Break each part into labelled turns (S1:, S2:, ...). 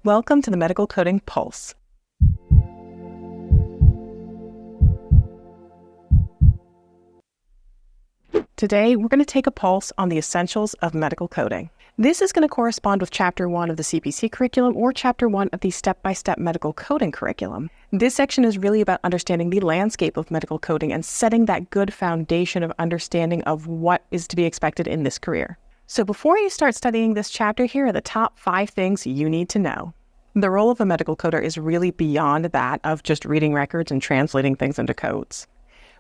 S1: Welcome to the Medical Coding Pulse. Today, we're going to take a pulse on the essentials of medical coding. This is going to correspond with Chapter 1 of the CPC curriculum or Chapter 1 of the step-by-step medical coding curriculum. This section is really about understanding the landscape of medical coding and setting that good foundation of understanding of what is to be expected in this career. So before you start studying this chapter, here are the top 5 things you need to know. The role of a medical coder is really beyond that of just reading records and translating things into codes.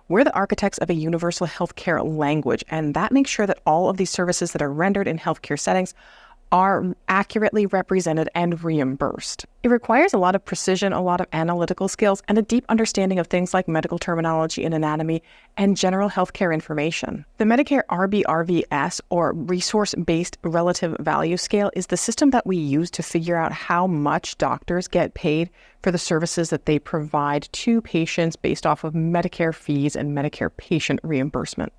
S1: We're the architects of a universal healthcare language, and that makes sure that all of these services that are rendered in healthcare settings are accurately represented and reimbursed. It requires a lot of precision, a lot of analytical skills, and a deep understanding of things like medical terminology and anatomy and general healthcare information. The Medicare RBRVS, or Resource-Based Relative Value Scale, is the system that we use to figure out how much doctors get paid for the services that they provide to patients based off of Medicare fees and Medicare patient reimbursement.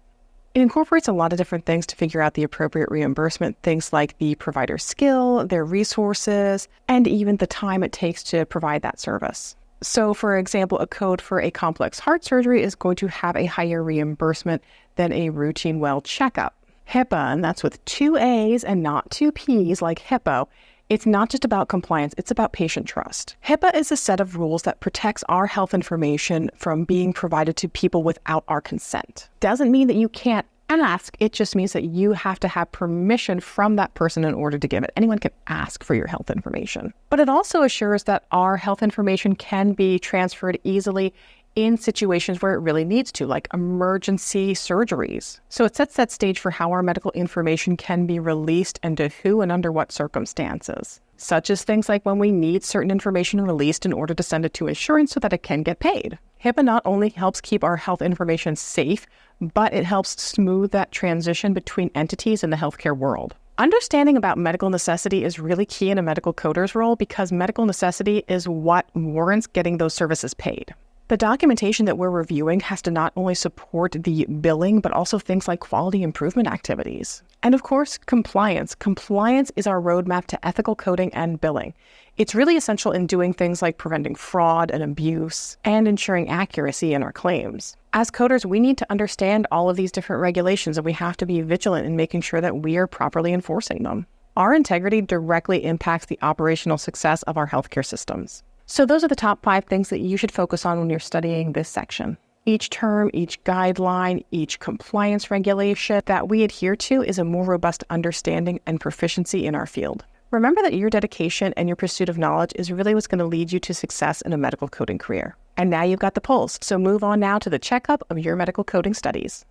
S1: It incorporates a lot of different things to figure out the appropriate reimbursement, things like the provider's skill, their resources, and even the time it takes to provide that service. So, for example, a code for a complex heart surgery is going to have a higher reimbursement than a routine well checkup. HIPAA, and that's with 2 A's and not 2 P's like HIPAA, it's not just about compliance, it's about patient trust. HIPAA is a set of rules that protects our health information from being provided to people without our consent. Doesn't mean that you can't ask, it just means that you have to have permission from that person in order to give it. Anyone can ask for your health information. But it also assures that our health information can be transferred easily in situations where it really needs to, like emergency surgeries. So it sets that stage for how our medical information can be released and to who and under what circumstances, such as things like when we need certain information released in order to send it to insurance so that it can get paid. HIPAA not only helps keep our health information safe, but it helps smooth that transition between entities in the healthcare world. Understanding about medical necessity is really key in a medical coder's role because medical necessity is what warrants getting those services paid. The documentation that we're reviewing has to not only support the billing, but also things like quality improvement activities. And of course, compliance. Compliance is our roadmap to ethical coding and billing. It's really essential in doing things like preventing fraud and abuse and ensuring accuracy in our claims. As coders, we need to understand all of these different regulations, and we have to be vigilant in making sure that we are properly enforcing them. Our integrity directly impacts the operational success of our healthcare systems. So those are the top 5 things that you should focus on when you're studying this section. Each term, each guideline, each compliance regulation that we adhere to is a more robust understanding and proficiency in our field. Remember that your dedication and your pursuit of knowledge is really what's going to lead you to success in a medical coding career. And now you've got the pulse, so move on now to the checkup of your medical coding studies.